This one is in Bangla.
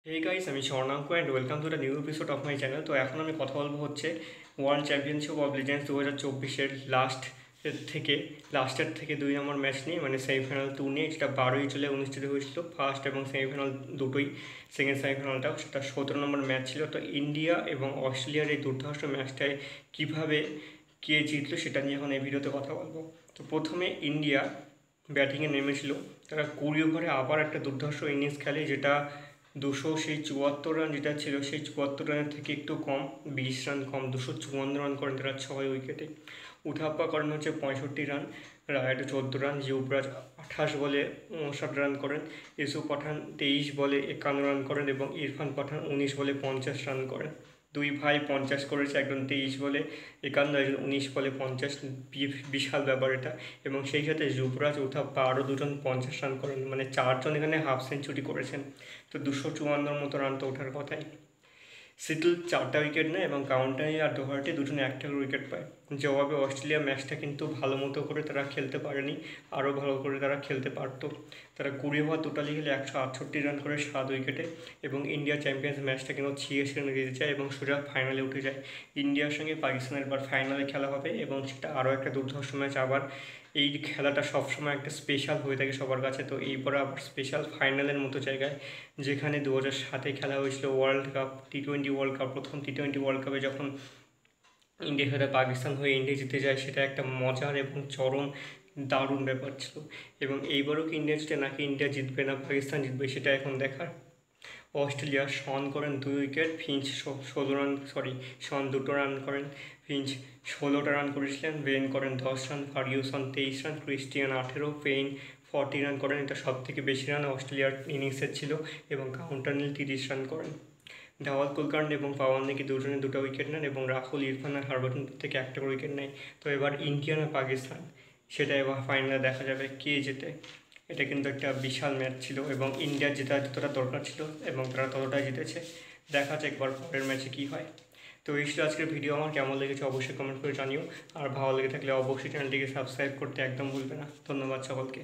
Hey guys, আমি Swarnanka and welcome to the new episode of my channel. তো এখন আমি কথা বলবো হচ্ছে ওয়ার্ল্ড চ্যাম্পিয়নশিপ অফ লিজেন্ডস 2024-এর লাস্টের থেকে 2 নম্বর ম্যাচ নিয়ে, মানে সেমিফাইনাল 2 নিয়ে, যেটা 12ই জুলাই অনুষ্ঠিত হয়েছিল। ফার্স্ট এবং সেমিফাইনাল দুটোই, সেকেন্ড সেমিফাইনালটাও সেটা 17 নম্বর ম্যাচ ছিল। তো ইন্ডিয়া এবং অস্ট্রেলিয়ার এই দুর্ধর্ষ ম্যাচটায় কীভাবে কে জিতলো সেটা নিয়ে এখন এই ভিডিওতে কথা বলবো। তো প্রথমে ইন্ডিয়া ব্যাটিংয়ে নেমেছিল। তারা 20 ওভারে আবার একটা দুর্ধর্ষ ইনিংস খেলে, যেটা 274 রান যেটা ছিল, সেই 74 রানের থেকে একটু কম, 20 রান কম, 254 রান করেন তারা 6 উইকেটে। উথাপ্পা করেন হচ্ছে 65 রান, রায়ডু 14 রান, যুবরাজ 28 বলে 59 রান করেন, ইউসুফ পাঠান 23 বলে 51 রান করেন এবং ইরফান পাঠান 19 বলে 50 রান করেন। দুই ভাই 50 করেছে, একজন 23 বলে 51, একজন 19 বলে 50। বিশাল ব্যাপার এটা। এবং সেই সাথে যুবরাজ উথাপ্পা আরও দুজন 50 রান করেন, মানে 4জন এখানে হাফ সেঞ্চুরি করেছেন। তো 254 মতো রান তো ওঠার কথাই। সিটল 4টা উইকেট নেয় এবং কাউন্টারি আর ডোহার্টি দুজন একটা উইকেট পায়। জবাবে অস্ট্রেলিয়া ম্যাচটা কিন্তু ভালো মতো করে তারা খেলতে পারেনি, আরও ভালো করে তারা খেলতে পারতো। তারা 20 ওভার টোটালি খেলে 168 রান করে 7 উইকেটে, এবং ইন্ডিয়া চ্যাম্পিয়ন্স ম্যাচটা কিন্তু 86 রানে জিতে যায় এবং সোজা ফাইনালে উঠে যায়। ইন্ডিয়ার সঙ্গে পাকিস্তানের এবার ফাইনালে খেলা হবে এবং সেটা আরও একটা দুর্ধর্ষ ম্যাচ। আবার এই খেলাটা সবসময় একটা স্পেশাল হয়ে থাকে সবার কাছে। তো এইবার আবার স্পেশাল ফাইনালের মতো জায়গায়, যেখানে 2007-এ খেলা হয়েছিল ওয়ার্ল্ড কাপ, টি-20 ওয়ার্ল্ড কাপ, প্রথম টি-20 ওয়ার্ল্ড কাপে যখন ইন্ডিয়ার সাথে পাকিস্তান হয়ে ইন্ডিয়া জিতে যায়, সেটা একটা মজার এবং চরম দারুণ ব্যাপার ছিল। এবং এইবারও কি ইন্ডিয়া জিতে, নাকি ইন্ডিয়া জিতবে না পাকিস্তান জিতবে, সেটা এখন দেখার। অস্ট্রেলিয়া শন করেন 2 উইকেট, ফিঞ্চ 16 রান, শন 2টো রান করেন, ফিঞ্চ 16টা রান করেছিলেন, বেন করেন 10 run, Ferguson 23 run, Christian 18, Paine 40 run করেন। এটা সব থেকে বেশি রান অস্ট্রেলিয়ার ইনিংসের ছিল। এবং কাউন্টার নীল 30 রান করেন। ধাওয়াল কুলকার্নি এবং পাওয়ান নাকি দুজনে 2টা উইকেট নেন এবং রাহুল, ইরফান আর হারভজন থেকে একটা করে উইকেট নেয়। তো এবার ইন্ডিয়া না পাকিস্তান, সেটা এবার ফাইনালে দেখা যাবে কে জেতে। এটা কিন্তু একটা বিশাল ম্যাচ ছিল এবং ইন্ডিয়ার জেতা যতটা দরকার ছিল এবং তারা ততটাই জিতেছে। দেখা যাক একবার পরের ম্যাচে কী হয়। তো এই ছিল আজকের ভিডিও। আমার কেমন লেগেছে অবশ্যই কমেন্ট করে জানিও, আর ভালো লেগে থাকলে অবশ্যই চ্যানেলটিকে সাবস্ক্রাইব করতে একদম ভুলবে না। ধন্যবাদ সকলকে।